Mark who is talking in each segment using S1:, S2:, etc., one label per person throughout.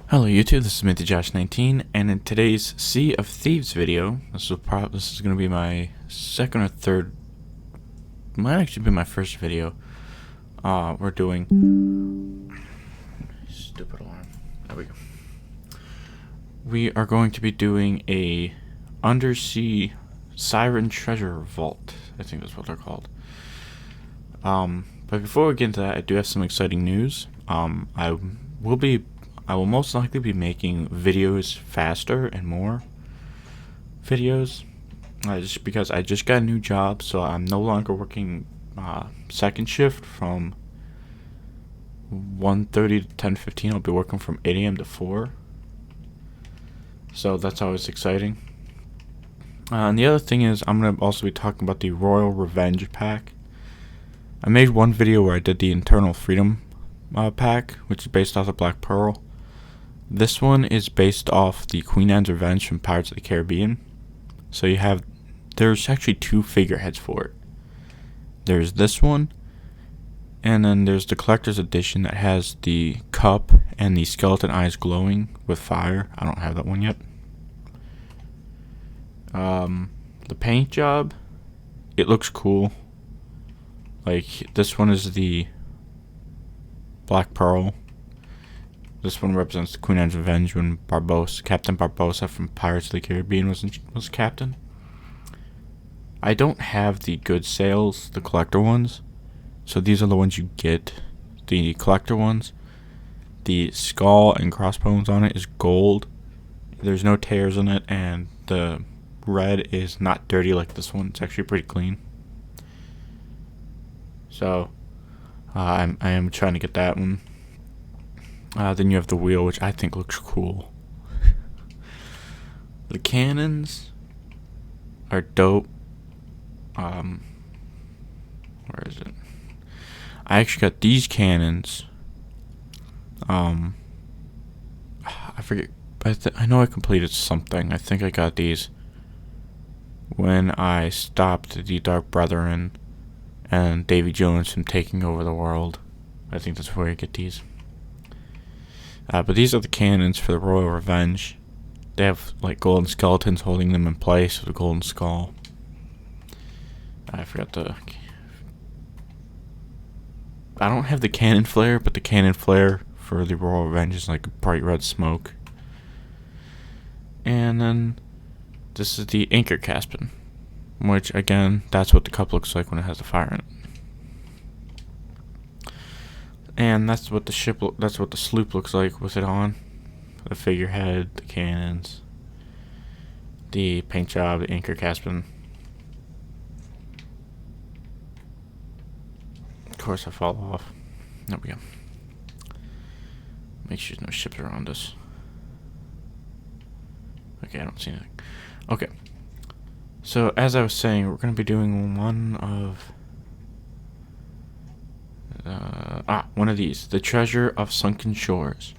S1: Hello YouTube, this is Josh19, and in today's Sea of Thieves video, this is going to be my second or third, might actually be my first video. We're doing, stupid alarm, there we go. We are going to be doing a undersea siren treasure vault, I think that's what they're called. But before we get into that, I do have some exciting news. I will most likely be making videos faster and more videos, just because I just got a new job, so I'm no longer working second shift from 1:30 to 10:15. I'll be working from 8 a.m. to 4. So that's always exciting. And the other thing is, I'm going to also be talking about the Royal Revenge pack. I made one video where I did the Internal Freedom pack, which is based off of Black Pearl. This one is based off the Queen Anne's Revenge from Pirates of the Caribbean. So there's actually two figureheads for it. There's this one, and then there's the collector's edition that has the cup and the skeleton eyes glowing with fire. I don't have that one yet. The paint job, it looks cool. Like, this one is the Black Pearl. This one represents the Queen Anne's Revenge when Captain Barbossa from Pirates of the Caribbean was captain. I don't have the good sales, the collector ones, so these are the ones you get. The collector ones, the skull and crossbones on it is gold. There's no tears in it, and the red is not dirty like this one. It's actually pretty clean. So I am trying to get that one. Then you have the wheel, which I think looks cool. The cannons are dope. Where is it? I actually got these cannons. I forget. I know I completed something. I think I got these when I stopped the Dark Brethren and Davy Jones from taking over the world. I think that's where I get these. But these are the cannons for the Royal Revenge. They have like golden skeletons holding them in place with a golden skull. I don't have the cannon flare, but the cannon flare for the Royal Revenge is like bright red smoke. And then this is the anchor caspin, which again, that's what the cup looks like when it has the fire in it. And that's what the sloop looks like with it on. The figurehead, the cannons, the paint job, the anchor caspin. Of course I fall off. There we go. Make sure there's no ships around us. Okay, I don't see anything. Okay. So as I was saying, we're going to be doing one of these, the Treasure of Sunken Shores.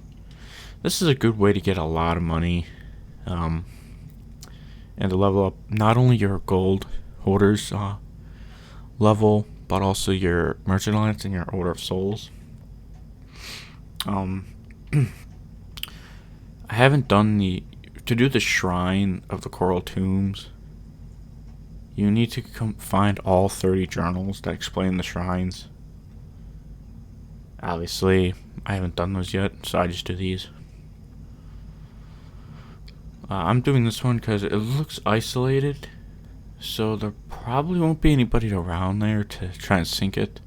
S1: This is a good way to get a lot of money, and to level up not only your gold hoarders level, but also your merchant alliance and your Order of Souls. I haven't done to do the Shrine of the Coral Tombs. You need to find all 30 journals that explain the shrines. Obviously, I haven't done those yet, so I just do these. I'm doing this one because it looks isolated, so there probably won't be anybody around there to try and sink it.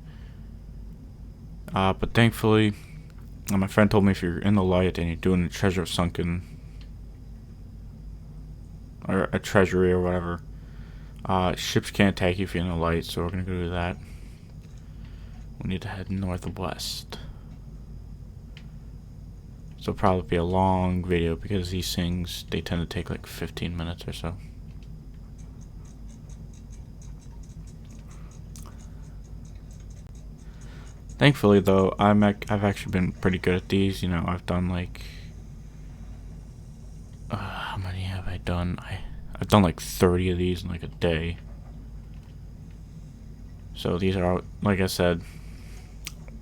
S1: But thankfully, my friend told me if you're in the light and you're doing the Treasure of Sunken, or a treasury or whatever, ships can't attack you if you're in the light, so we're going to go do that. We need to head northwest. So it'll probably be a long video because these things, they tend to take like 15 minutes or so. Thankfully though, I've actually been pretty good at these. You know, I've done like how many have I done? I've done like 30 of these in like a day. So these are, like I said,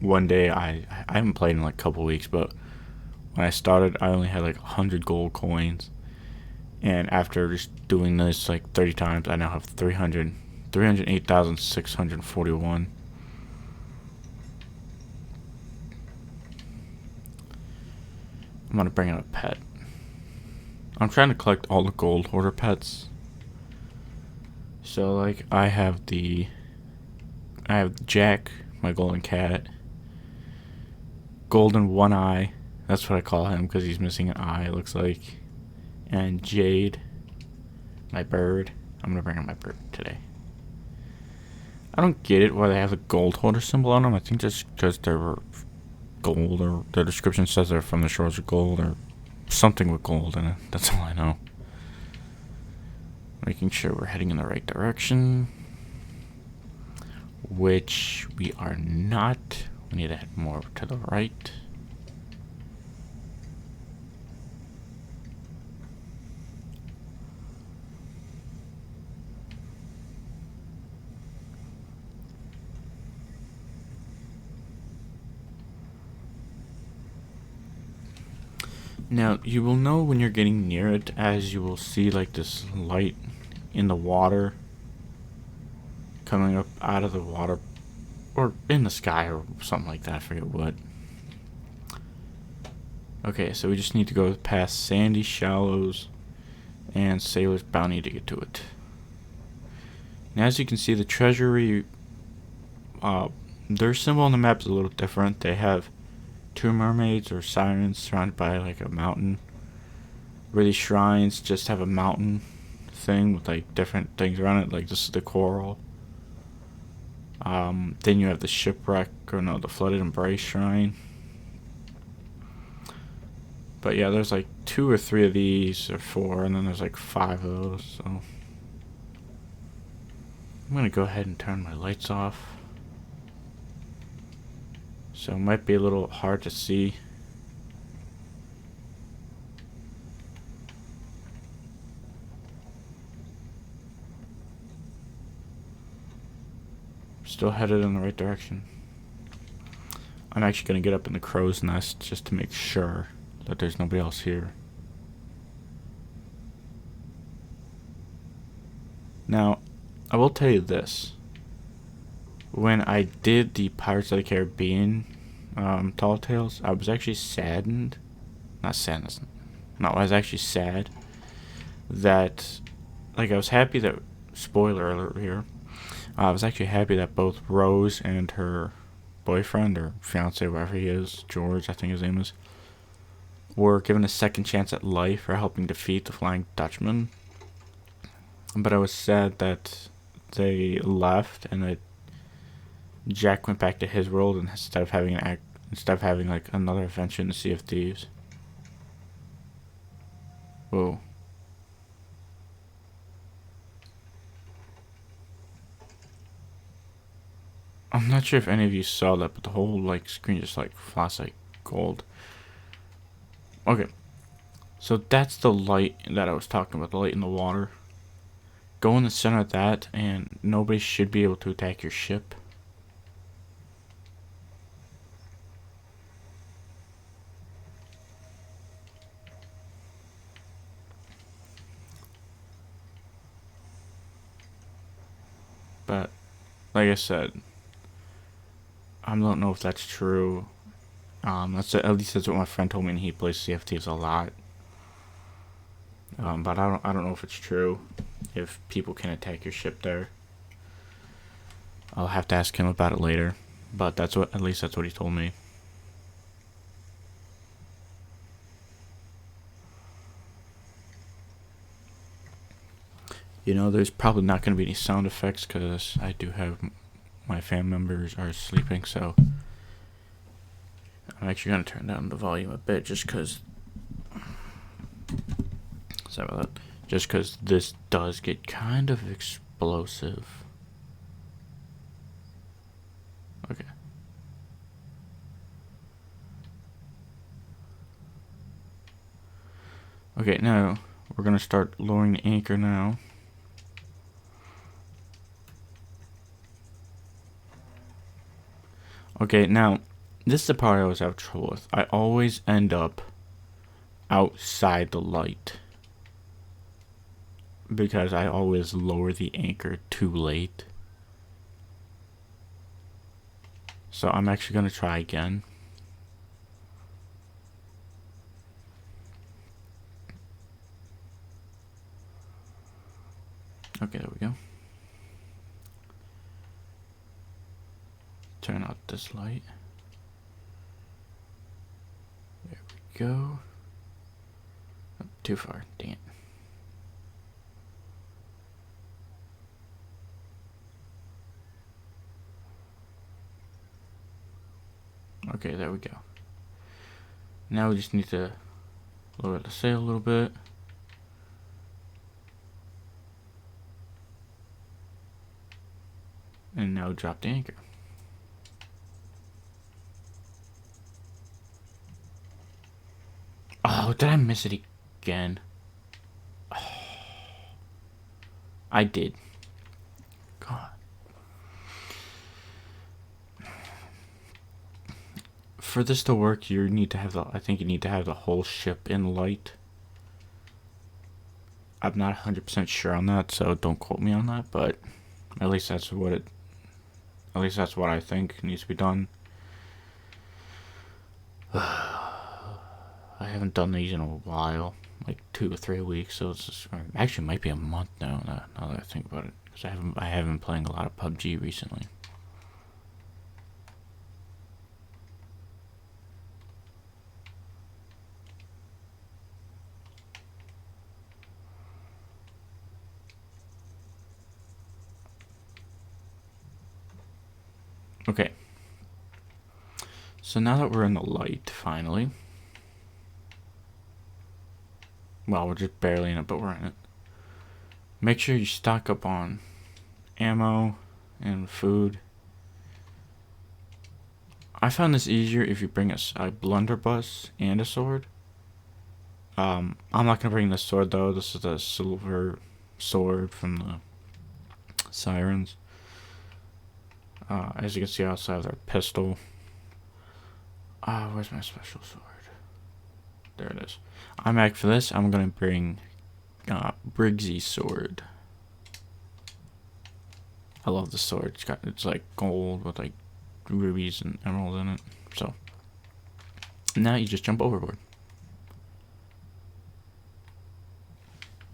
S1: one day I haven't played in like a couple weeks, but When I started, I only had like 100 gold coins. And after just doing this like 30 times, I now have 308,641. I'm gonna bring out a pet. I'm trying to collect all the gold hoarder pets. So like I have Jack, my golden cat. Golden one eye. That's what I call him because he's missing an eye, it looks like. And Jade, my bird. I'm gonna bring out my bird today. I don't get it why they have a gold hoarder symbol on them. I think just because they're gold, or the description says they're from the shores of gold, or something with gold in it. That's all I know. Making sure we're heading in the right direction, which we are not. We need to head more to the right. Now, you will know when you're getting near it, as you will see like this light in the water coming up out of the water, or in the sky, or something like that, I forget what. Okay, so we just need to go past Sandy Shallows and Sailor's Bounty to get to it. And as you can see, the treasury, their symbol on the map is a little different. They have two mermaids or sirens surrounded by like a mountain, where these shrines just have a mountain thing with like different things around it, like this is the coral. Then you have the shipwreck, or no, the flooded embrace shrine. But yeah, there's like 2 or 3 of these, or 4, and then there's like 5 of those. So I'm gonna go ahead and turn my lights off. So it might be a little hard to see. Still headed in the right direction. I'm actually going to get up in the crow's nest just to make sure that there's nobody else here. Now, I will tell you this. When I did the Pirates of the Caribbean Tall Tales, I was actually saddened. Not sadness. No, I was actually sad that, like, I was happy that, spoiler alert here, I was actually happy that both Rose and her boyfriend, or fiance, whatever he is, George, I think his name is, were given a second chance at life for helping defeat the Flying Dutchman. But I was sad that they left and that Jack went back to his world instead of having like another adventure in the Sea of Thieves. Whoa. I'm not sure if any of you saw that, but the whole like screen just like flashed like gold. Okay, so that's the light that I was talking about, the light in the water. Go in the center of that, and nobody should be able to attack your ship. But, like I said, I don't know if that's true. At least that's what my friend told me, and he plays CFTs a lot. But I don't know if it's true. If people can attack your ship there, I'll have to ask him about it later. But at least that's what he told me. You know, there's probably not going to be any sound effects because I do have my family members are sleeping, so I'm actually going to turn down the volume a bit just because. Sorry about that. Just because this does get kind of explosive. Okay. Okay, now we're going to start lowering the anchor now. Okay, now, this is the part I always have trouble with. I always end up outside the light, because I always lower the anchor too late. So I'm actually going to try again. Okay, there we go. Turn out this light. There we go. Oh, too far, dang it. Okay, there we go. Now we just need to lower the sail a little bit. And now drop the anchor. Oh, did I miss it again? Oh, I did. God. For this to work, you need to have I think you need to have the whole ship in light. I'm not 100% sure on that, so don't quote me on that, but at least that's what I think needs to be done. I haven't done these in a while, like 2 or 3 weeks, so it's just, actually might be a month now. Now that I think about it, because I haven't been playing a lot of PUBG recently. Okay. So now that we're in the light, finally. Well, we're just barely in it, but we're in it. Make sure you stock up on ammo and food. I found this easier if you bring a blunderbuss and a sword. I'm not gonna bring this sword though. This is the silver sword from the Sirens. As you can see, I also have their pistol. Where's my special sword? There it is. For this, I'm gonna bring Briggsy's sword. I love the sword. It's like gold with like rubies and emeralds in it. So now you just jump overboard.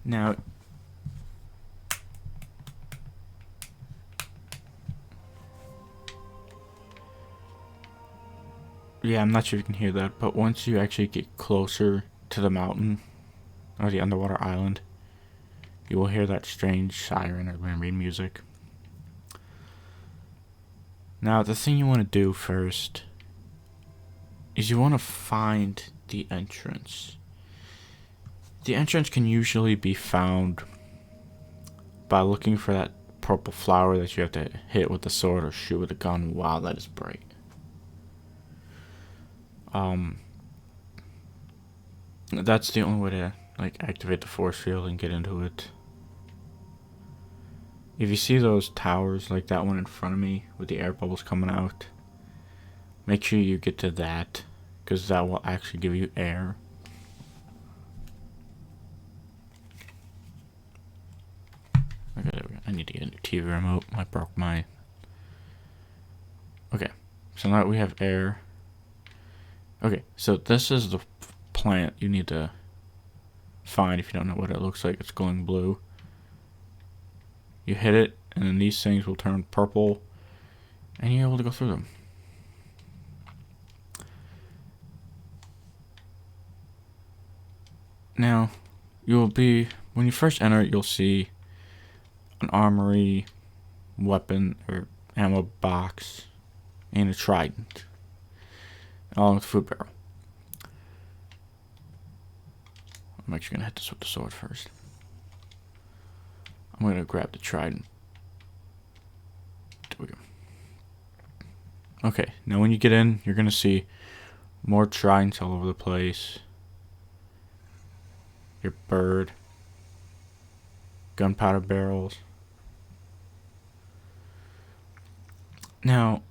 S1: Now yeah, I'm not sure if you can hear that, but once you actually get closer to the mountain or the underwater island, you will hear that strange siren or mermaid music. Now, the thing you want to do first is you want to find the entrance. The entrance can usually be found by looking for that purple flower that you have to hit with the sword or shoot with a gun while that is bright. That's the only way to like activate the force field and get into it. If you see those towers like that one in front of me with the air bubbles coming out, make sure you get to that, because that will actually give you air. Okay, there we go. I need to get a new TV remote. I broke mine. Okay, so now that we have air. Okay, so this is the plant you need to find if you don't know what it looks like. It's glowing blue. You hit it, and then these things will turn purple, and you're able to go through them. Now, when you first enter it, you'll see an armory, weapon, or ammo box, and a trident, along with a food barrel. I'm actually going to hit this with the sword first. I'm going to grab the trident. There we go. Okay, now when you get in, you're going to see more tridents all over the place. Your bird. Gunpowder barrels. Now,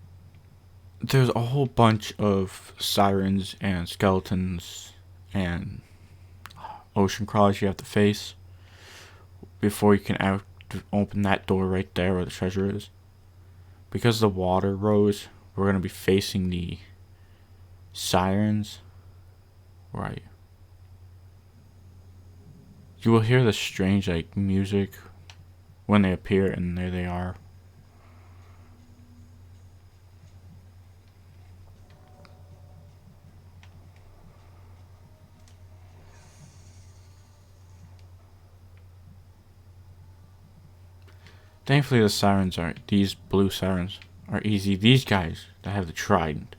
S1: there's a whole bunch of sirens and skeletons and ocean crawlers you have to face before you can open that door right there where the treasure is. Because the water rose, we're going to be facing the sirens. Where are you? You will hear the strange like music when they appear, and there they are. Thankfully, these blue sirens are easy. These guys that have the trident,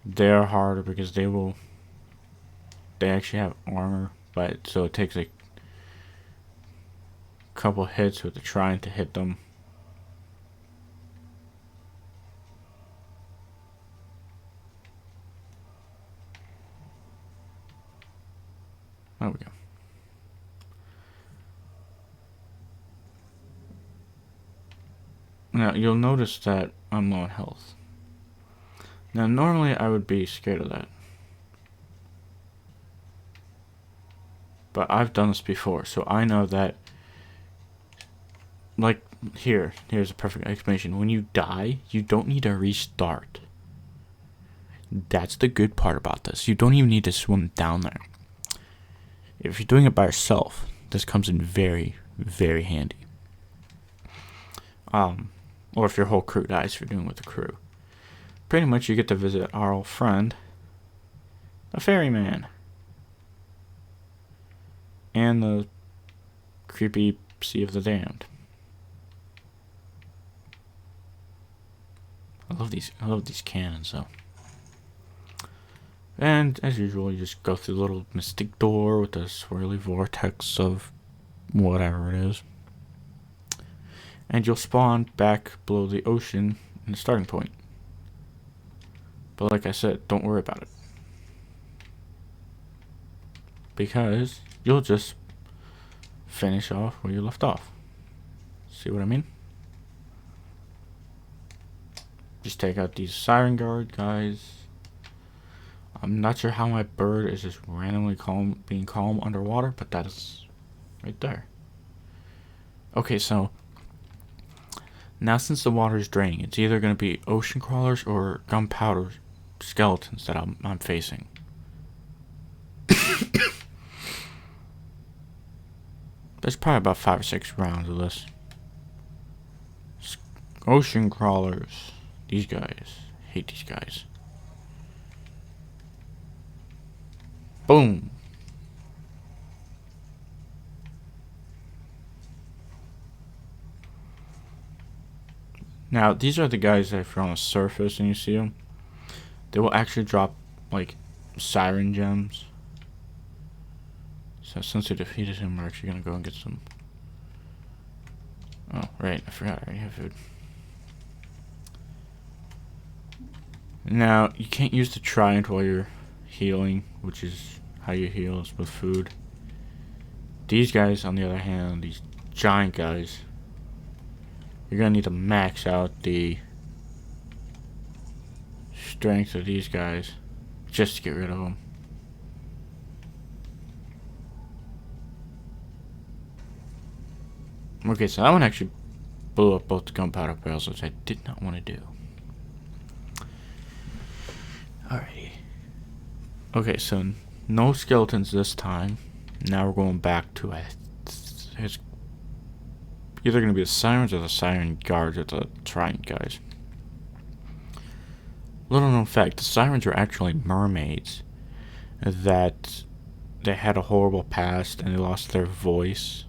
S1: they are harder because they actually have armor, but so it takes a couple hits with the trident to hit them. There we go. Now, you'll notice that I'm low on health. Now, normally I would be scared of that. But I've done this before, so I know that, like, here's a perfect explanation. When you die, you don't need to restart. That's the good part about this. You don't even need to swim down there. If you're doing it by yourself, this comes in very, very handy. Or if your whole crew dies, if you're doing it with the crew. Pretty much you get to visit our old friend, the ferryman. And the creepy Sea of the Damned. I love these cannons though. And as usual, you just go through the little mystic door with the swirly vortex of whatever it is. And you'll spawn back below the ocean in the starting point. But like I said, don't worry about it. Because you'll just finish off where you left off. See what I mean? Just take out these siren guard guys. I'm not sure how my bird is just randomly being calm underwater, but that is right there. Okay, so now since the water is draining, it's either going to be ocean crawlers or gunpowder skeletons that I'm facing. There's probably about 5 or 6 rounds of this. Ocean crawlers. These guys. Hate these guys. Boom. Now, these are the guys that if you're on the surface and you see them, they will actually drop, like, siren gems. So since we defeated him, we're actually going to go and get some. Oh, right. I forgot. I already have food. Now, you can't use the trident while you're healing, which is how you heal, is with food. These guys, on the other hand, these giant guys, you're going to need to max out the strength of these guys just to get rid of them. Okay, so that one actually blew up both the gunpowder barrels, which I did not want to do. Alrighty. Okay, so no skeletons this time. Now we're going back to it's either going to be the sirens or the siren guards or the trident guys. Little known fact, the sirens are actually mermaids that they had a horrible past and they lost their voice.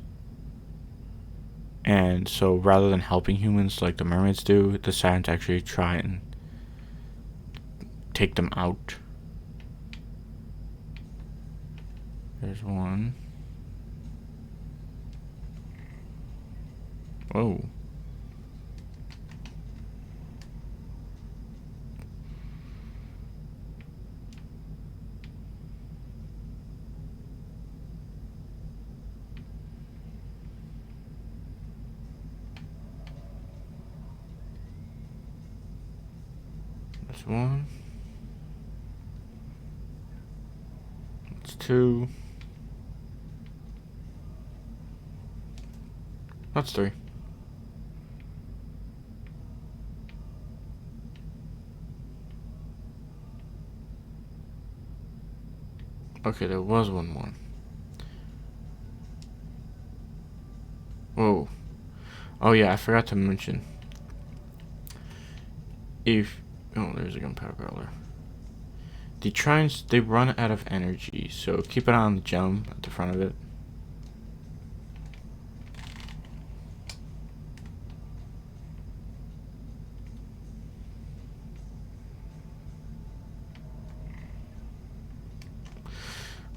S1: And so rather than helping humans like the mermaids do, the sirens actually try and take them out. There's one. Whoa. That's one. That's two. That's 3. Okay, there was one more. Whoa. Oh yeah, I forgot to mention. If... Oh, there's a gunpowder barrel. The trines, they run out of energy, so keep an eye on the gem at the front of it.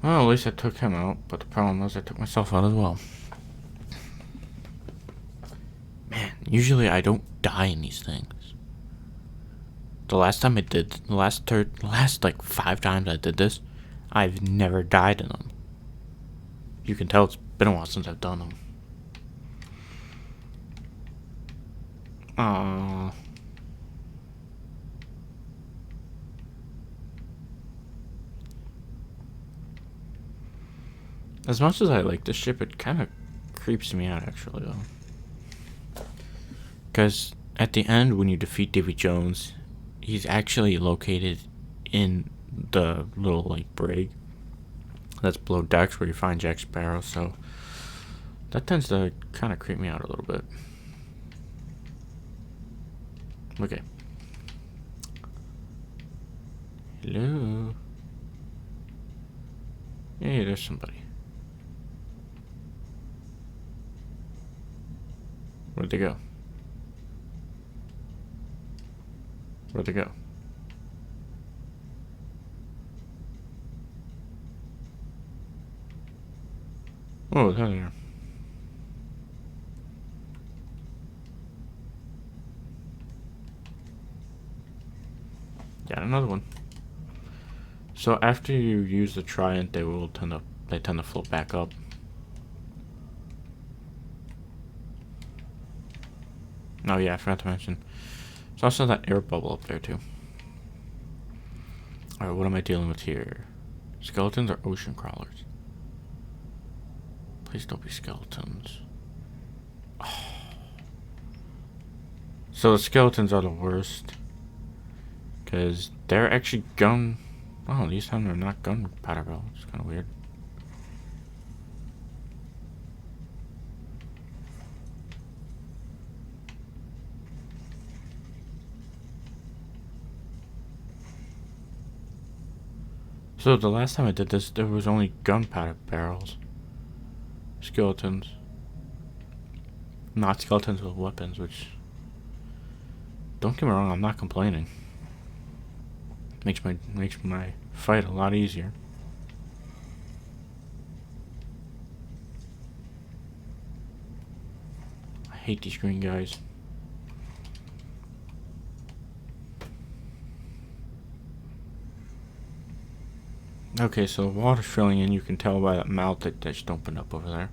S1: Well, at least I took him out, but the problem was I took myself out as well. Man, usually I don't die in these things. The last time I did, the last like 5 times I did this, I've never died in them. You can tell it's been a while since I've done them. As much as I like this ship, it kind of creeps me out, actually, though. Because at the end, when you defeat Davy Jones, he's actually located in the little, like, brig that's below decks where you find Jack Sparrow, so that tends to kind of creep me out a little bit. Okay. Hello? Hey, there's somebody. Where'd they go? Where'd they go? Oh, there they are. Yeah, another one. So after you use the trident, they tend to float back up. Oh yeah, I forgot to mention. There's also that air bubble up there too. Alright, what am I dealing with here? Skeletons or ocean crawlers? Please don't be skeletons. Oh. So the skeletons are the worst. Because they're actually gun... Oh, these times they're not gunpowder barrels. It's kind of weird. So the last time I did this, there was only gunpowder barrels. Skeletons. Not skeletons with weapons, which... Don't get me wrong, I'm not complaining. Makes my fight a lot easier. I hate these green guys. Okay, so the water's filling in. You can tell by that mouth that just opened up over there.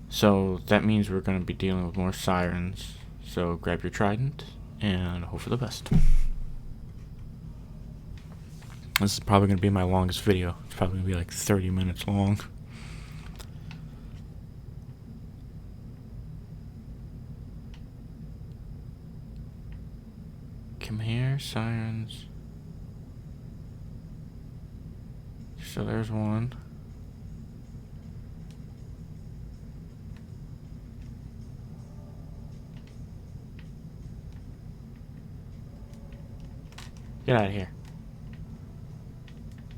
S1: So that means we're going to be dealing with more sirens. So grab your trident and hope for the best. This is probably going to be my longest video. It's probably going to be like 30 minutes long. Come here, sirens. So there's one. Get out of here.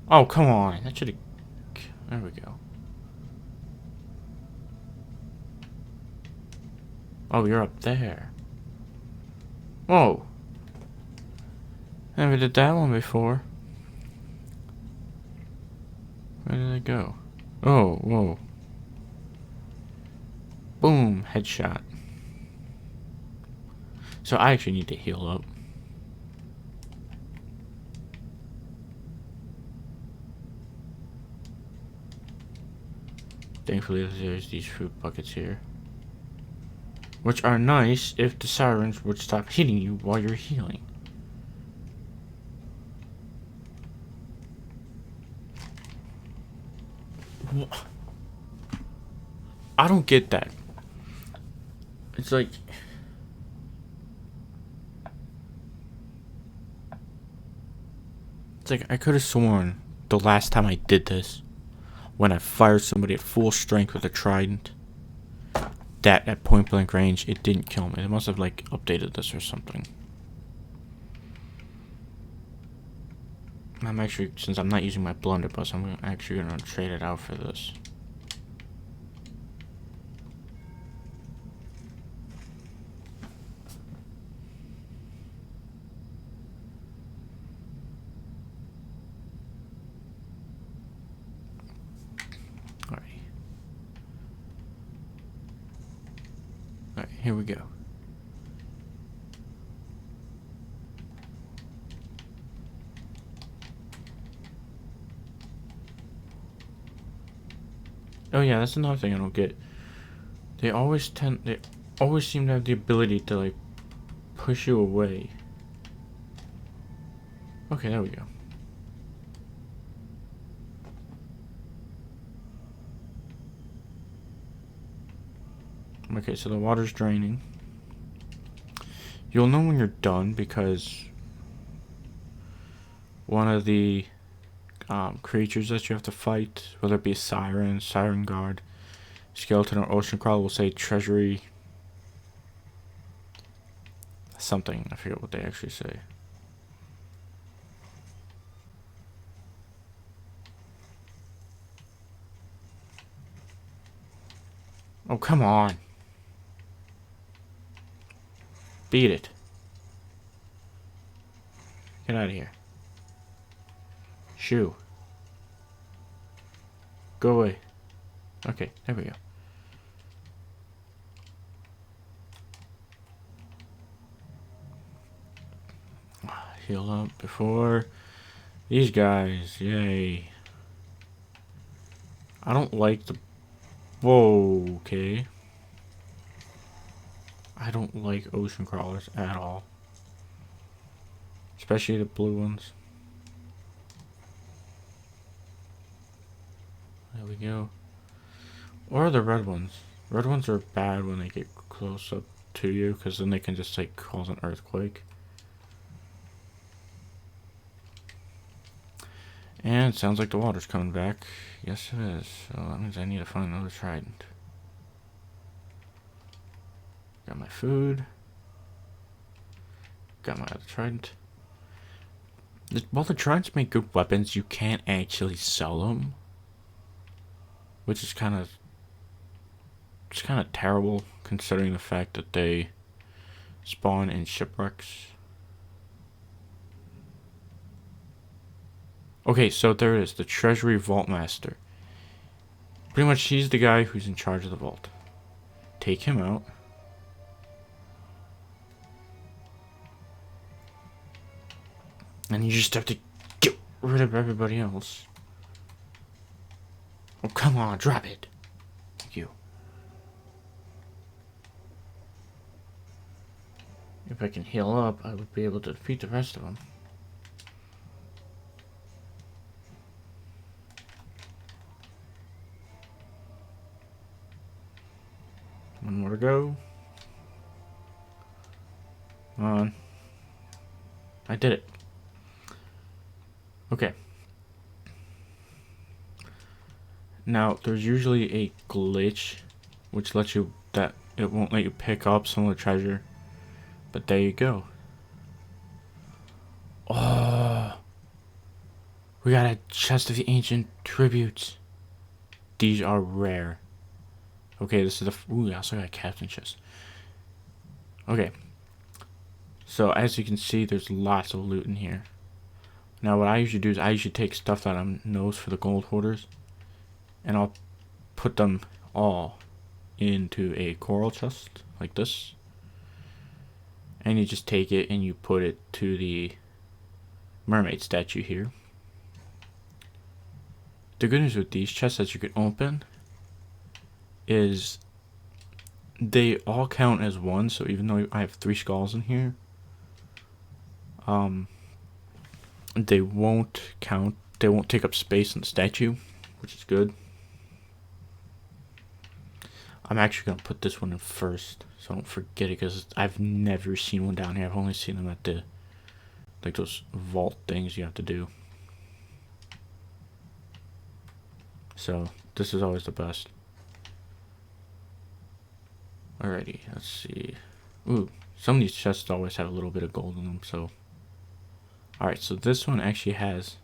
S1: Oh, come on. That should have... There we go. Oh, you're up there. Whoa. Never did that one before. Where did they go? Oh, whoa. Boom. Headshot. So I actually need to heal up. Thankfully, there's these fruit buckets here. Which are nice if the sirens would stop hitting you while you're healing. I don't get that. It's like... It's like I could have sworn the last time I did this, when I fired somebody at full strength with a trident, that at point blank range, it didn't kill me. They must have like updated this or something. I'm actually, since I'm not using my blunderbuss, I'm actually gonna trade it out for this. Alright, here we go. Oh yeah, that's another thing I don't get. They always seem to have the ability to like push you away. Okay, there we go. Okay, so the water's draining. You'll know when you're done because one of the creatures that you have to fight, whether it be a siren guard, skeleton, or ocean crawler, will say treasury something. I forget what they actually say. Oh, come on. Beat it. Get out of here. Shoo. Go away. Okay, there we go. Heal up before these guys. Yay. I don't like the... Whoa, okay. I don't like ocean crawlers at all. Especially the blue ones. There we go. Or the red ones. Red ones are bad when they get close up to you, because then they can just like cause an earthquake. And it sounds like the water's coming back. Yes it is. So that means I need to find another trident. Got my food. Got my other trident. While the tridents make good weapons, you can't actually sell them. Which is kind of... It's kind of terrible, considering the fact that they spawn in shipwrecks. Okay, so there it is, the Treasury Vault Master. Pretty much he's the guy who's in charge of the vault. Take him out. And you just have to get rid of everybody else. Oh, come on, drop it. Thank you. If I can heal up, I would be able to defeat the rest of them. One more to go. Come on. I did it. Okay. Now, there's usually a glitch which lets you, that it won't let you pick up some of the treasure. But there you go. Oh, we got a chest of the ancient tributes. These are rare. Okay, this is the... Ooh, I also got a captain chest. Okay. So, as you can see, there's lots of loot in here. Now, what I usually do is I usually take stuff that I know for the gold hoarders, and I'll put them all into a coral chest, like this. And you just take it and you put it to the mermaid statue here. The good news with these chests that you can open is they all count as one, so even though I have 3 skulls in here, they won't count, they won't take up space in the statue, which is good. I'm actually going to put this one in first so I don't forget it, because I've never seen one down here. I've only seen them at the, like, those vault things you have to do. So this is always the best. Alrighty, let's see. Ooh, some of these chests always have a little bit of gold in them, so. Alright, so this one actually has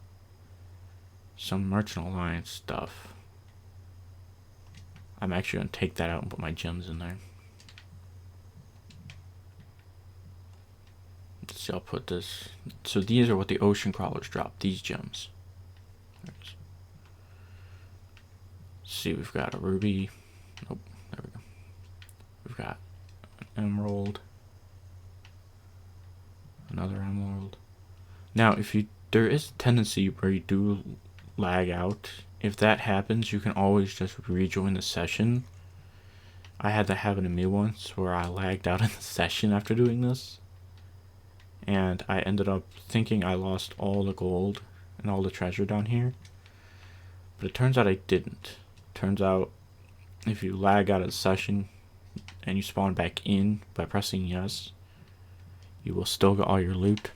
S1: some Merchant Alliance stuff. I'm actually going to take that out and put my gems in there. Let's see, I'll put this. So these are what the ocean crawlers drop, these gems. Let's see, we've got a ruby. Nope, there we go. We've got an emerald. Another emerald. Now, there is a tendency where you do lag out. If that happens, you can always just rejoin the session. I had that happen to me once where I lagged out in the session after doing this. And I ended up thinking I lost all the gold and all the treasure down here. But it turns out I didn't. Turns out if you lag out of the session and you spawn back in by pressing yes, you will still get all your loot.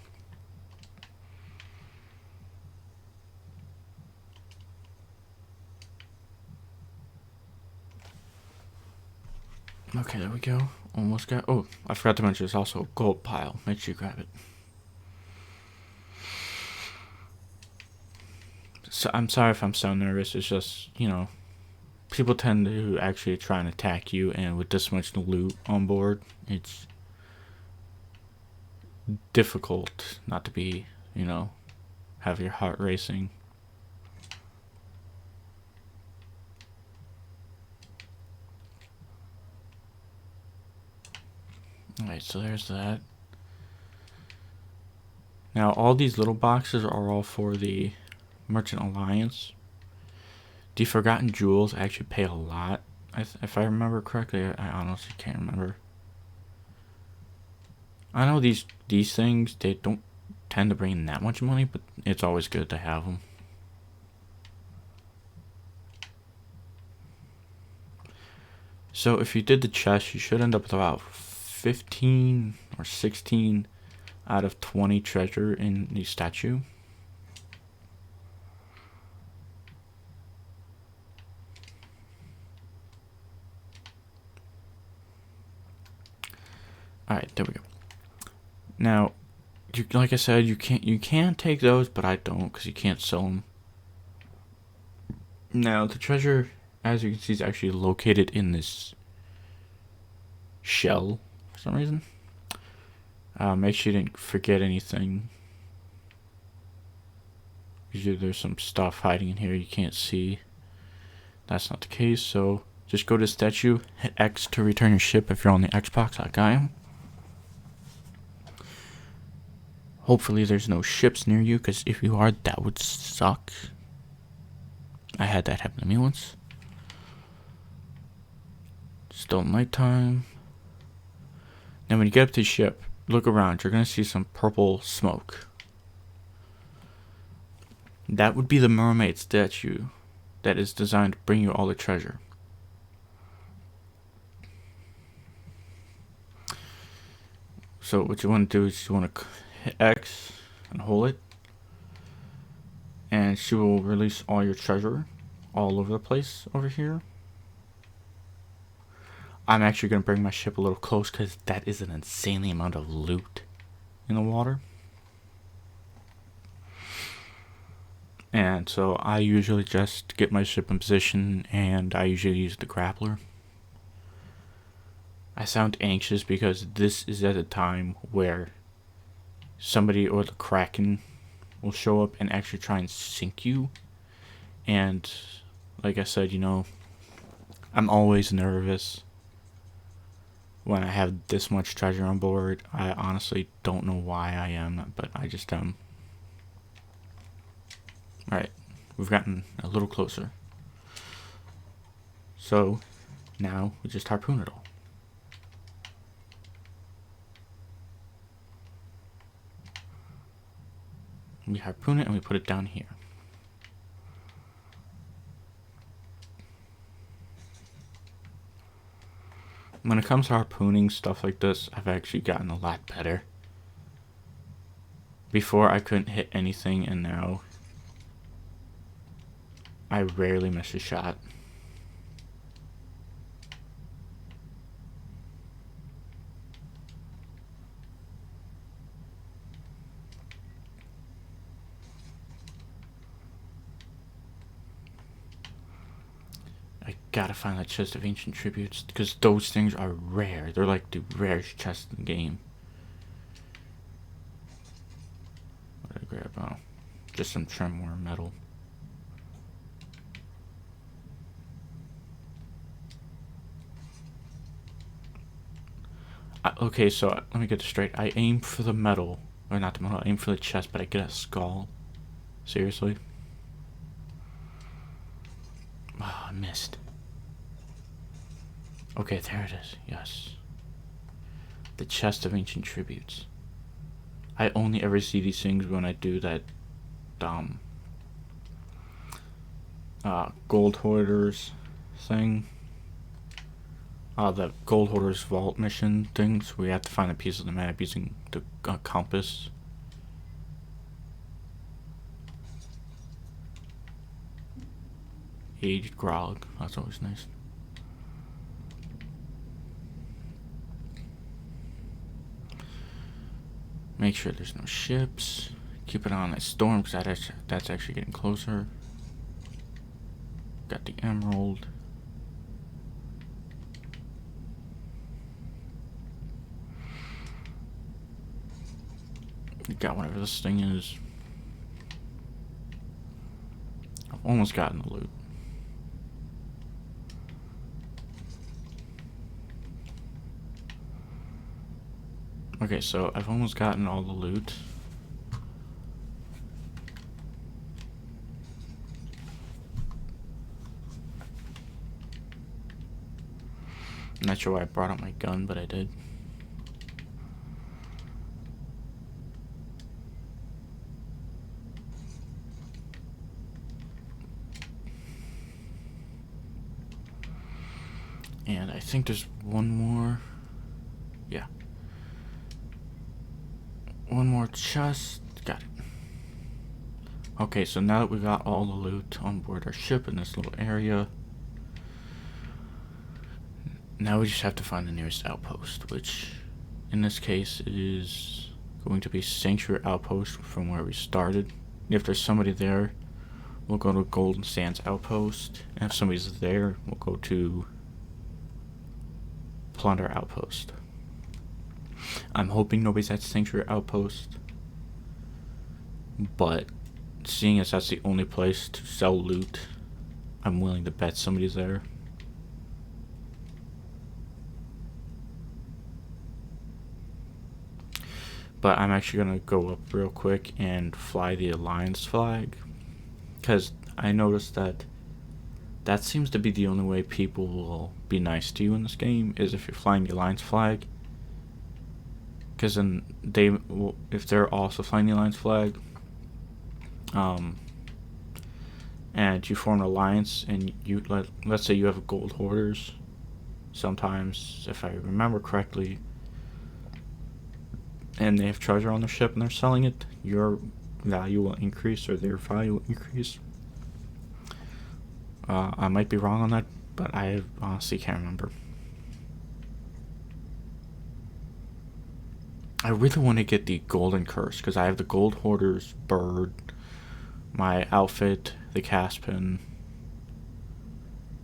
S1: Okay, there we go. Almost got. Oh, I forgot to mention there's also a gold pile. Make sure you grab it. So I'm sorry if I'm so nervous. It's just, you know, people tend to actually try and attack you, and with this much loot on board, it's difficult not to be, you know, have your heart racing. Alright, so there's that. Now, all these little boxes are all for the Merchant Alliance. The Forgotten Jewels actually pay a lot. If I remember correctly, I honestly can't remember. I know these things, they don't tend to bring in that much money, but it's always good to have them. So if you did the chest, you should end up with about 15 or 16 out of 20 treasure in the statue. Alright, there we go. Now, like I said, you can take those, but I don't, because you can't sell them. Now, the treasure, as you can see, is actually located in this shell for some reason. Make sure you didn't forget anything. Usually there's some stuff hiding in here you can't see. That's not the case, so just go to the statue, hit X to return your ship if you're on the Xbox like I am. Hopefully there's no ships near you, because if you are, that would suck. I had that happen to me once. Still nighttime. Now when you get up to the ship, look around. You're going to see some purple smoke. That would be the Mermaid Statue that is designed to bring you all the treasure. So what you want to do is you want to hit X and hold it, and she will release all your treasure all over the place over here. I'm actually going to bring my ship a little close, because that is an insanely amount of loot in the water. And so I usually just get my ship in position, and I usually use the grappler. I sound anxious because this is at a time where somebody or the Kraken will show up and actually try and sink you. And like I said, you know, I'm always nervous when I have this much treasure on board. I honestly don't know why I am, but I just am. Alright, we've gotten a little closer. So now we just harpoon it all. We harpoon it and we put it down here. when it comes to harpooning stuff like this, I've actually gotten a lot better. Before I couldn't hit anything, and now I rarely miss a shot. I gotta find that chest of ancient tributes, because those things are rare. They're like the rarest chest in the game. What did I grab? Oh, just some tremor metal. Okay, so let me get this straight. I aim for the metal, or not the metal, I aim for the chest, but I get a skull. Seriously? Oh, I missed. Okay, there it is. Yes. The chest of ancient tributes. I only ever see these things when I do that gold hoarders thing. The gold hoarders vault mission things. We have to find a piece of the map using the compass. Aged grog. That's always nice. Make sure there's no ships. Keep it on a storm because that's actually getting closer. Got the emerald. Got whatever this thing is. I've almost gotten the loot. Okay, so I've almost gotten all the loot. I'm not sure why I brought out my gun, but I did. And I think there's one more. Yeah. One more chest. Got it. Okay, so now that we got all the loot on board our ship in this little area, now we just have to find the nearest outpost, which in this case is going to be Sanctuary Outpost from where we started. If there's somebody there, we'll go to Golden Sands Outpost. And if somebody's there, we'll go to Plunder Outpost. I'm hoping nobody's at Sanctuary Outpost, but seeing as that's the only place to sell loot, I'm willing to bet somebody's there. But I'm actually going to go up real quick and fly the Alliance flag, because I noticed that seems to be the only way people will be nice to you in this game, is if you're flying the Alliance flag. Because then they will, if they're also flying the Alliance flag, and you form an alliance, and you let's say you have a gold hoarders, sometimes, if I remember correctly, and they have treasure on their ship and they're selling it, your value will increase, or their value will increase. I might be wrong on that, but I honestly can't remember. I really want to get the golden curse, because I have the gold hoarders bird, my outfit, the Caspin,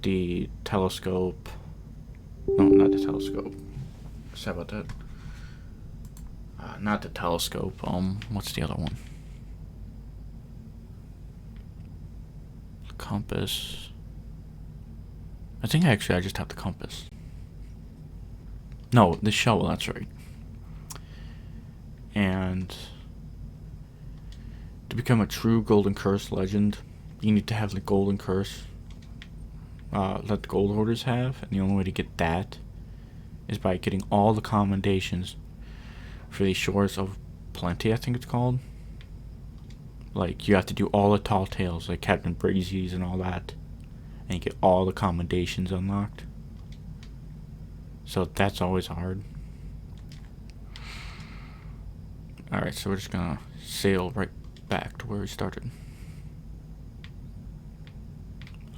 S1: the telescope. No, not the telescope. Sorry about that. Not the telescope. What's the other one? The compass. I think I just have the compass. No, the shovel, that's right. And to become a true Golden Curse legend, you need to have the Golden Curse that the gold hoarders have, and the only way to get that is by getting all the commendations for the Shores of Plenty, I think it's called. Like, you have to do all the tall tales, like Captain Breezy's and all that, and you get all the commendations unlocked. So that's always hard. Alright, so we're just gonna sail right back to where we started.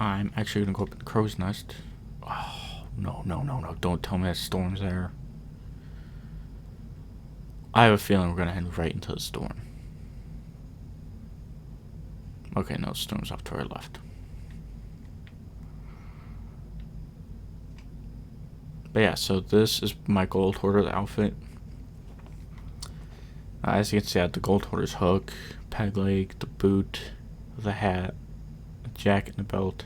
S1: I'm actually gonna go up in the crow's nest. Oh, no. Don't tell me that storm's there. I have a feeling we're gonna head right into the storm. Okay, no, the storm's off to our left. But yeah, so this is my gold hoarder outfit. As you can see, I have the gold hoarder's hook, peg leg, the boot, the hat, the jacket, and the belt.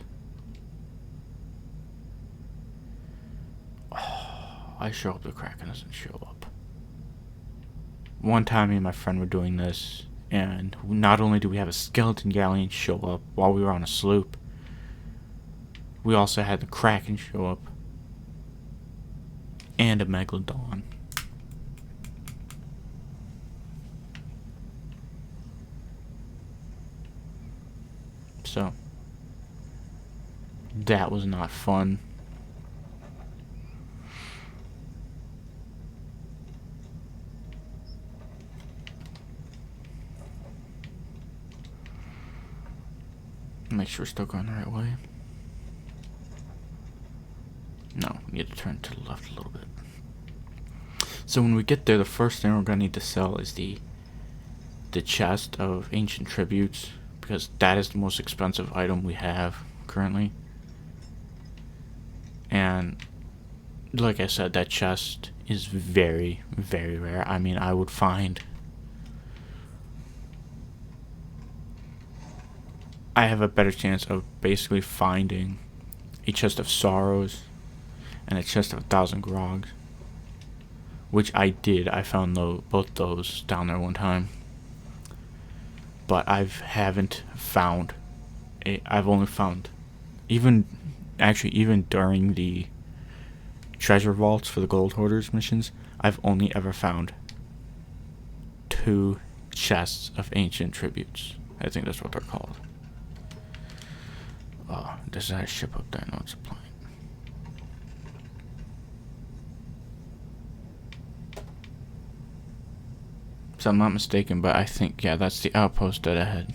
S1: Oh, I sure hope the Kraken doesn't show up. One time, me and my friend were doing this, and not only did we have a skeleton galleon show up while we were on a sloop, we also had the Kraken show up, and a megalodon. So, that was not fun. Make sure we're still going the right way. No, we need to turn to the left a little bit. So when we get there, the first thing we're going to need to sell is the chest of ancient tributes, because that is the most expensive item we have currently. And like I said, that chest is very, very rare. I mean, I would find... I have a better chance of basically finding a chest of sorrows and a chest of 1,000 grogs, which I did. I found both those down there one time, but I haven't found I've only found, even during the treasure vaults for the gold hoarders missions, I've only ever found 2 chests of ancient tributes. I think that's what they're called. Oh, there's a ship up there. No, it's a plane. So I'm not mistaken, but I think, yeah, that's the outpost dead ahead.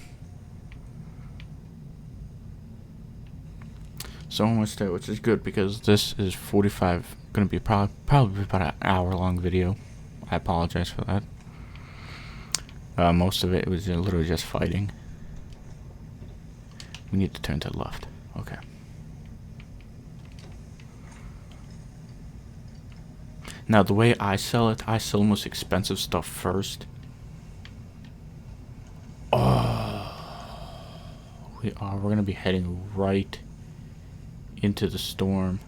S1: So almost there, which is good because this is 45, gonna be probably about an hour-long video. I apologize for that. Most of it was literally just fighting. We need to turn to the left. Okay. Now, the way I sell it, I sell the most expensive stuff first. Oh, we're going to be heading right into the storm.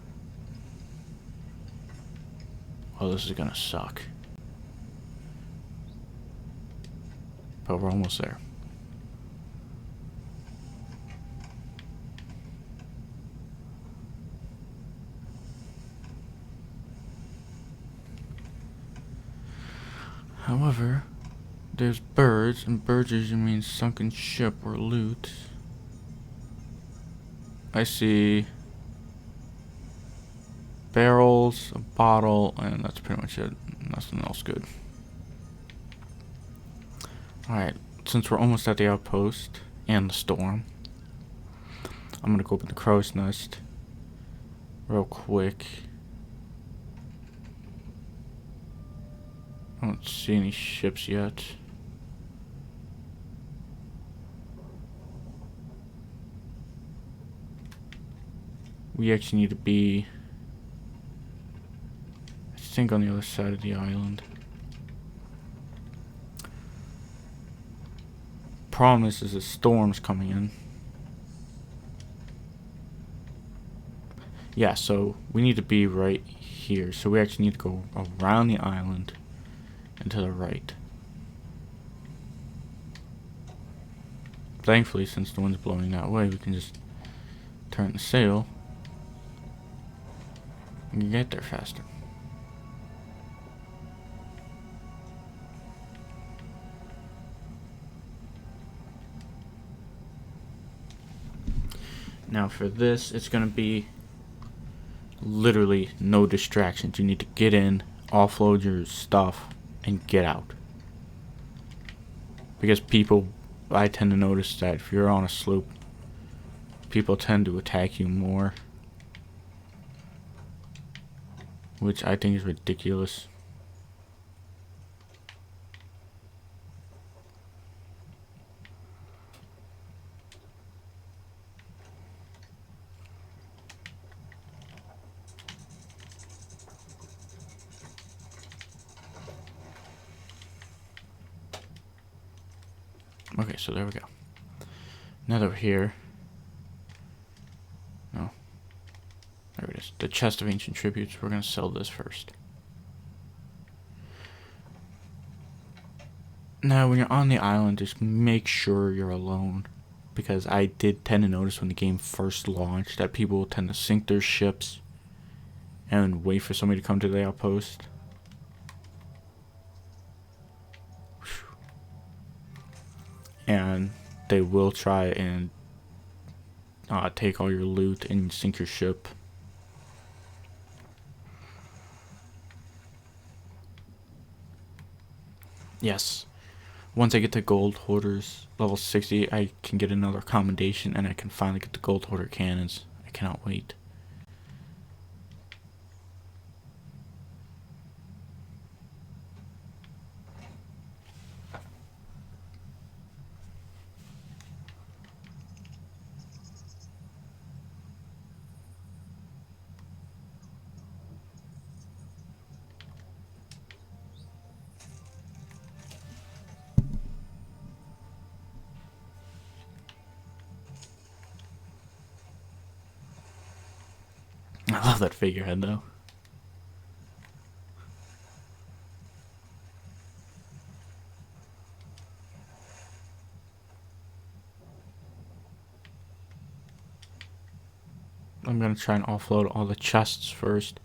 S1: Oh, this is going to suck. But we're almost there. However, there's birds, and birds usually mean sunken ship or loot. I see barrels, a bottle, and that's pretty much it. Nothing else good. Alright, since we're almost at the outpost and the storm, I'm gonna go up in the crow's nest real quick. I don't see any ships yet. We actually need to be, I think, on the other side of the island. Problem is a storm's coming in. Yeah, so we need to be right here. So we actually need to go around the island and to the right. Thankfully, since the wind's blowing that way, we can just turn the sail and get there faster. Now for this, it's going to be literally no distractions. You need to get in, offload your stuff, and get out. Because I tend to notice that if you're on a sloop, people tend to attack you more, which I think is ridiculous. Okay, so there we go. Now that we're here, oh, there it is. The chest of ancient tributes. We're gonna sell this first. Now, when you're on the island, just make sure you're alone, because I did tend to notice when the game first launched that people will tend to sink their ships and wait for somebody to come to the outpost. And they will try and take all your loot and sink your ship. Yes. Once I get to gold hoarders level 60, I can get another commendation and I can finally get the gold hoarder cannons. I cannot wait. I love that figurehead though. I'm gonna try and offload all the chests first.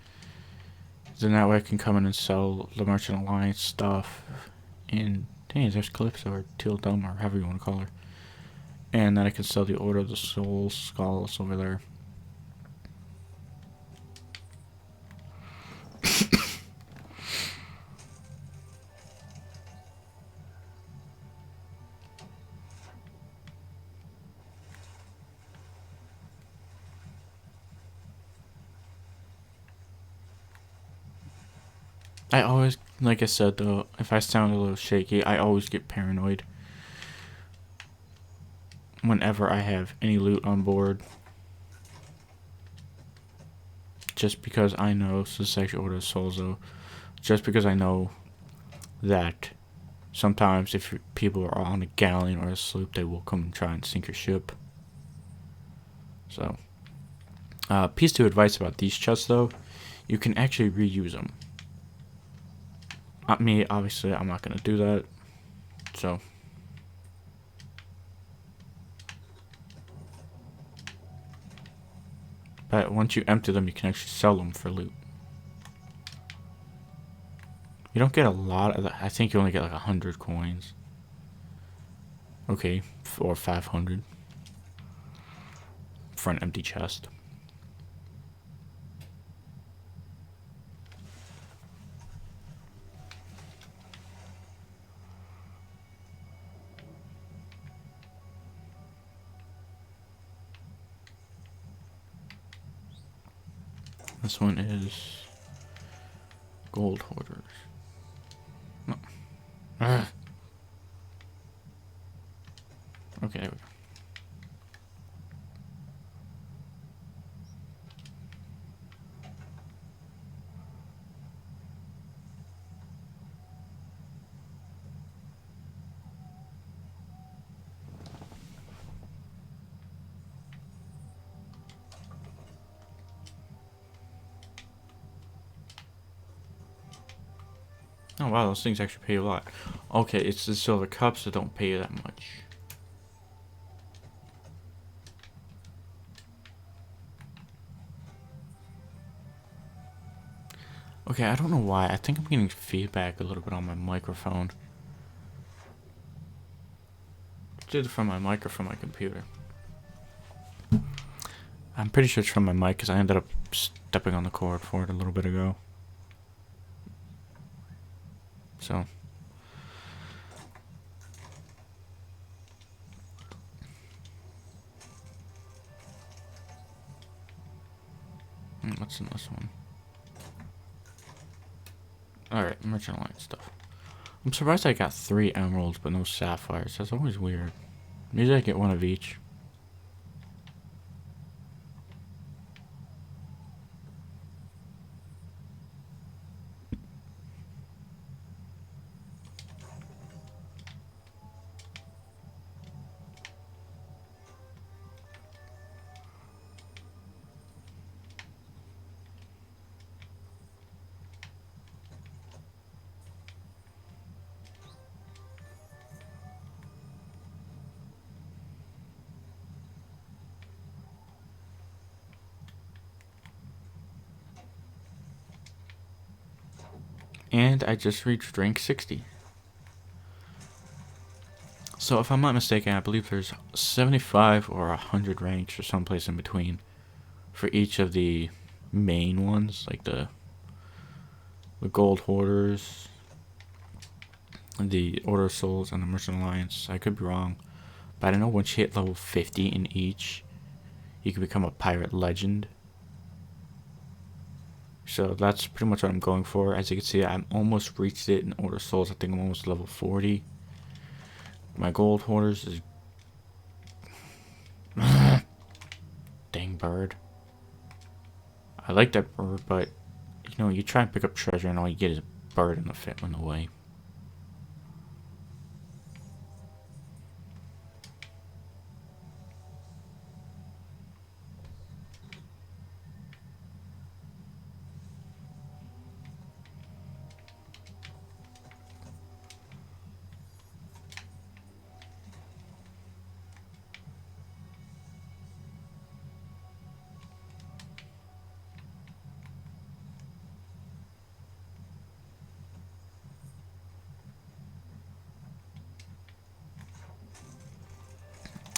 S1: Then that way I can come in and sell the Merchant Alliance stuff. And dang, there's Calypso or Teal Dome or however you want to call her. And then I can sell the Order of the Soul Skulls over there. I always, like I said though, if I sound a little shaky, I always get paranoid whenever I have any loot on board. Just because I know, this is actually Order of Souls though, just because I know that sometimes if people are on a galleon or a sloop, they will come and try and sink your ship. So, piece of advice about these chests though, you can actually reuse them. Me, obviously, I'm not going to do that. So. But once you empty them, you can actually sell them for loot. You don't get a lot of that. I think you only get like 100 coins. Okay, or 500. For an empty chest. This one is gold hoarders. No. Okay, there we go. Oh wow, those things actually pay a lot. Okay, it's the silver cups that don't pay you that much. Okay, I don't know why. I think I'm getting feedback a little bit on my microphone. It's either from my mic or from my computer. I'm pretty sure it's from my mic because I ended up stepping on the cord for it a little bit ago. So. What's in this one? Alright, merchant line stuff. I'm surprised I got 3 emeralds but no sapphires. That's always weird. Usually I get 1 of each. And I just reached rank 60. So if I'm not mistaken, I believe there's 75 or 100 ranks or someplace in between for each of the main ones, like the gold hoarders, the Order of Souls, and the Merchant Alliance. I could be wrong, but I know once you hit level 50 in each, you can become a pirate legend. So that's pretty much what I'm going for. As you can see, I'm almost reached it in Order of Souls. I think I'm almost level 40. My gold hoarders is... Dang bird. I like that bird, but you know, you try and pick up treasure and all you get is a bird in the way.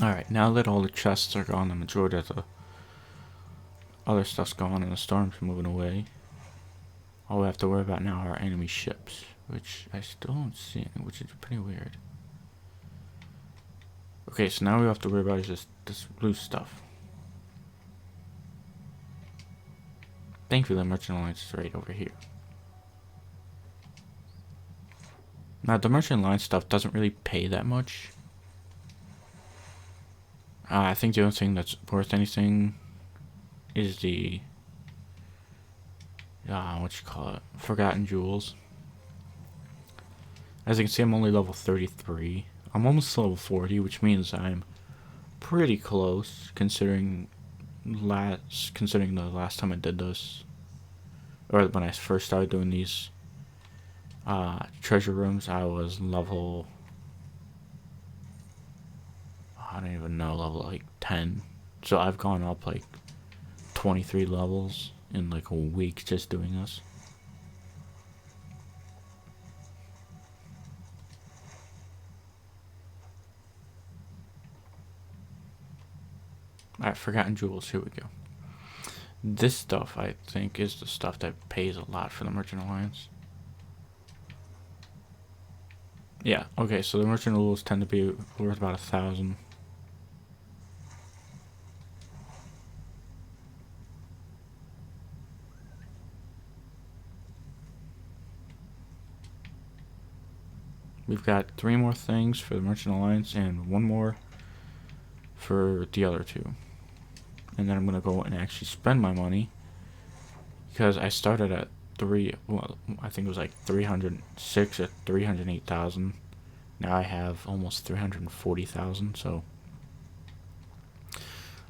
S1: Alright, now that all the chests are gone, the majority of the other stuff's gone and the storm's moving away, all we have to worry about now are enemy ships, which I still don't see, which is pretty weird. Okay, so now we have to worry about is just this blue stuff. Thankfully, the Merchant Alliance is right over here. Now, the Merchant Alliance stuff doesn't really pay that much. I think the only thing that's worth anything is the what you call it, Forgotten Jewels. As you can see, I'm only level 33. I'm almost level 40, which means I'm pretty close considering the last time I did this, or when I first started doing these treasure rooms. I was level, I don't even know, level like 10. So I've gone up like 23 levels in like a week just doing this. Alright, Forgotten Jewels, here we go. This stuff, I think, is the stuff that pays a lot for the Merchant Alliance. Yeah, okay, so the Merchant Jewels tend to be worth about 1,000. We've got 3 more things for the Merchant Alliance and 1 more for the other 2. And then I'm going to go and actually spend my money, because I started at I think it was like 306 or 308,000. Now I have almost 340,000, so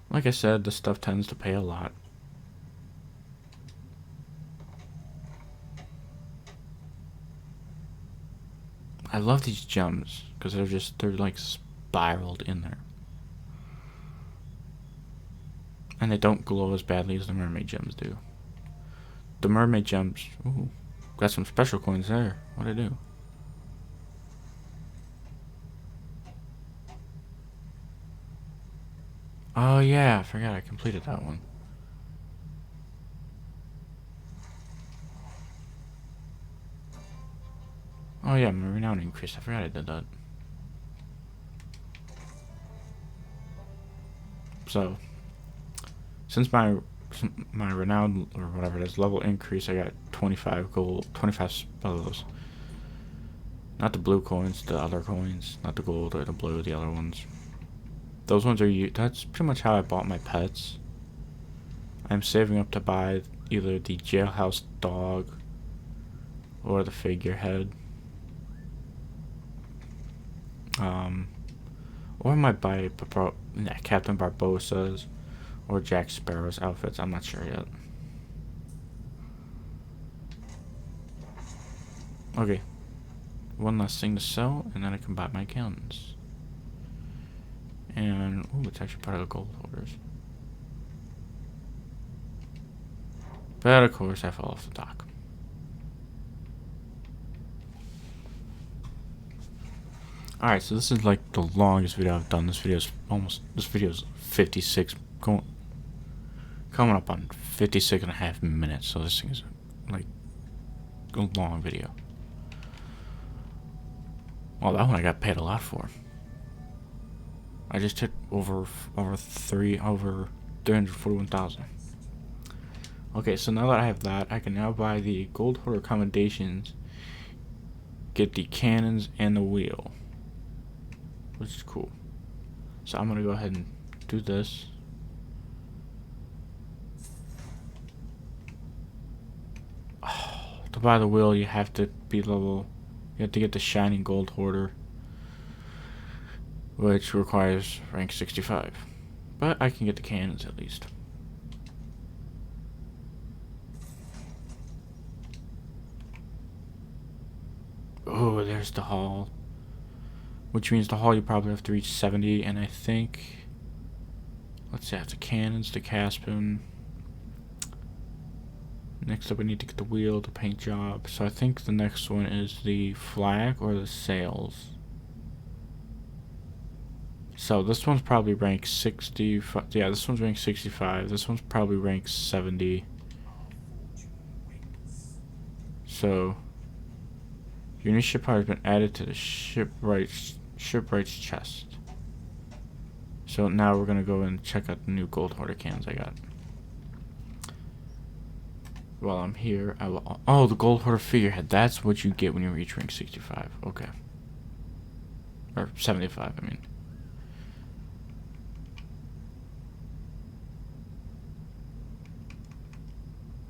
S1: like I said, this stuff tends to pay a lot. I love these gems because they're like spiraled in there. And they don't glow as badly as the mermaid gems do. The mermaid gems, ooh, got some special coins there. What'd I do? Oh yeah, I forgot I completed that one. Oh yeah, my renown increased. I forgot I did that. So, since my renown or whatever it is level increase, I got 25 gold, 25 of those. Not the blue coins, the other coins, not the gold or the blue, the other ones. Those ones are that's pretty much how I bought my pets. I'm saving up to buy either the jailhouse dog or the figurehead. Or I might buy Captain Barbossa's or Jack Sparrow's outfits. I'm not sure yet. Okay, one last thing to sell, and then I can buy my guns. And oh, it's actually part of the gold hoarders. But of course, I fell off the dock. Alright, so this is like the longest video I've done. This video is 56, coming up on 56 and a half minutes. So this thing is like a long video. Well, that one I got paid a lot for. I just hit over 341,000. Okay, so now that I have that, I can now buy the gold hoarder accommodations, get the cannons and the wheel, which is cool. So I'm gonna go ahead and do this. Oh, to buy the wheel, you have to be level. You have to get the shining gold hoarder, which requires rank 65. But I can get the cannons at least. Oh, there's the hall. Which means the hall you probably have to reach 70, and I think... Let's see, I have the cannons, the Caspian. Next up we need to get the wheel, the paint job. So I think the next one is the flag or the sails. So this one's probably rank 65. Yeah, this one's rank 65. This one's probably rank 70. So your new ship power has been added to the shipwright's chest. So now we're gonna go and check out the new gold hoarder cans I got. While I'm here, I will. Oh, the gold hoarder figurehead. That's what you get when you reach rank 65. Okay. Or 75, I mean.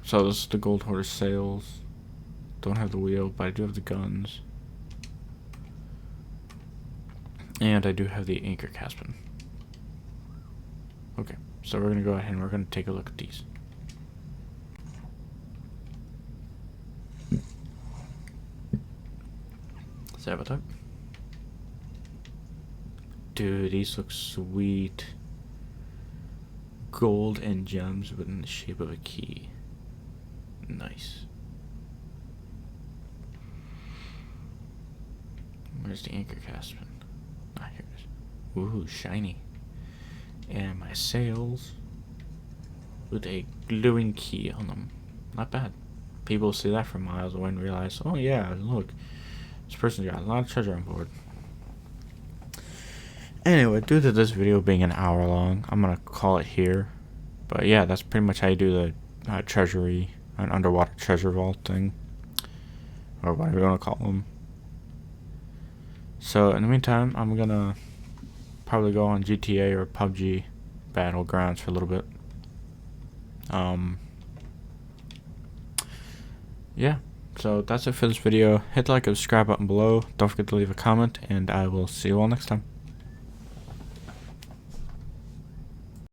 S1: So this is the gold hoarder sails. Don't have the wheel, but I do have the guns. And I do have the anchor Caspian. Okay, so we're gonna go ahead and we're gonna take a look at these. Sorry about that. Dude, these look sweet. Gold and gems within the shape of a key. Nice. Where's the anchor Caspian? Ah, here it is. Ooh, shiny. And my sails with a glowing key on them. Not bad. People see that from miles away and realize, oh yeah, look, this person's got a lot of treasure on board. Anyway, due to this video being an hour long, I'm gonna call it here. But yeah, that's pretty much how you do the treasury, an underwater treasure vault thing, or whatever you want to call them. So in the meantime, I'm gonna probably go on GTA or PUBG Battlegrounds for a little bit. Yeah, so that's it for this video. Hit the like and subscribe button below. Don't forget to leave a comment, and I will see you all next time.